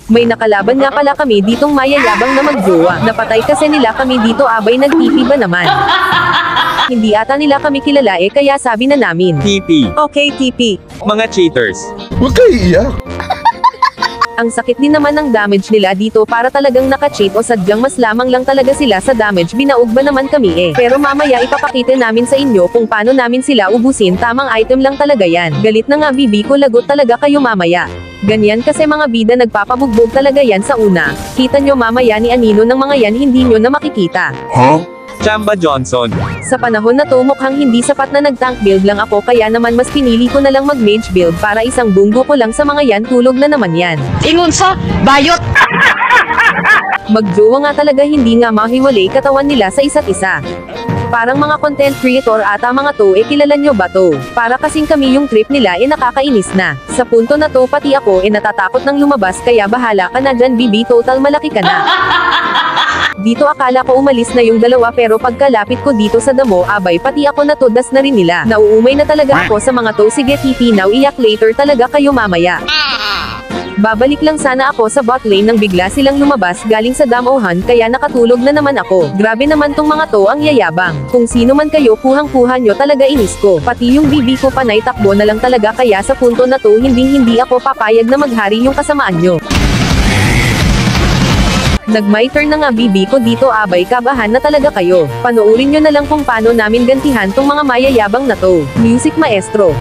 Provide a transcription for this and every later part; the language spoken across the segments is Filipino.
May nakalaban nga pala kami ditong mayayabang na magjowa. Napatay kasi nila kami dito abay nagtipi ba naman. Hindi ata nila kami kilala kaya sabi na namin. TP. Okay TP. Mga cheaters. Huwag kayo iiyak. Ang sakit din naman ng damage nila dito para talagang naka-cheat o sadyang mas lamang lang talaga sila sa damage binaog ba naman kami Pero mamaya ipapakita namin sa inyo kung paano namin sila ubusin tamang item lang talaga yan. Galit na nga bibi ko lagot talaga kayo mamaya. Ganyan kasi mga bida nagpapabugbog talaga yan sa una. Kita nyo mamaya ni Anino ng mga yan hindi nyo na makikita. Huh? Chamba Johnson. Sa panahon na to mukhang hindi sapat na nag-tank build lang ako kaya naman mas pinili ko na lang mag-mage build para isang bunggo ko lang sa mga yan tulog na naman yan. Ingon sa bayot! Magjowa nga talaga hindi nga mahiwalay katawan nila sa isa't isa. Parang mga content creator ata mga to kilala nyo ba to? Para kasing kami yung trip nila nakakainis na. Sa punto na to pati ako natatakot ng lumabas kaya bahala ka na dyan bibi total malaki ka na. Dito akala ko umalis na yung dalawa pero pagkalapit ko dito sa damo abay pati ako natudas na rin nila. Nauumay na talaga ako sa mga to sige TP now iyak later talaga kayo mamaya. Babalik lang sana ako sa bot lane nang bigla silang lumabas galing sa damohan kaya nakatulog na naman ako. Grabe naman tong mga to ang yayabang. Kung sino man kayo kuhang-kuha nyo talaga inis ko. Pati yung bibi ko panay takbo na lang talaga kaya sa punto na to hindi ako papayag na maghari yung kasamaan nyo. Nag-my turn na nga bibi ko dito abay kabahan na talaga kayo. Panoorin nyo na lang kung paano namin gantihan tong mga mayayabang na to. Music maestro.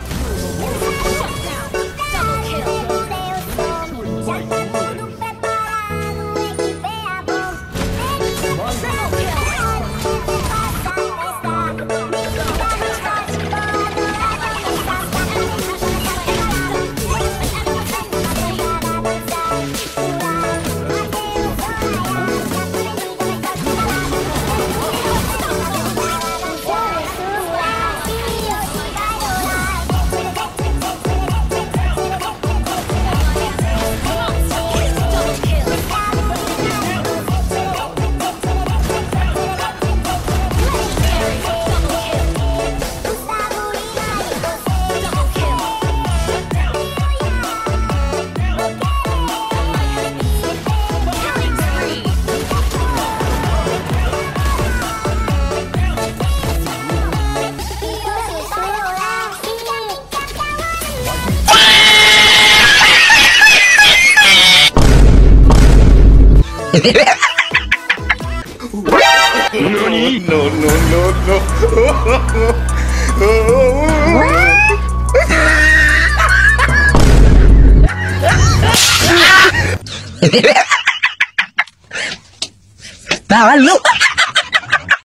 Talo!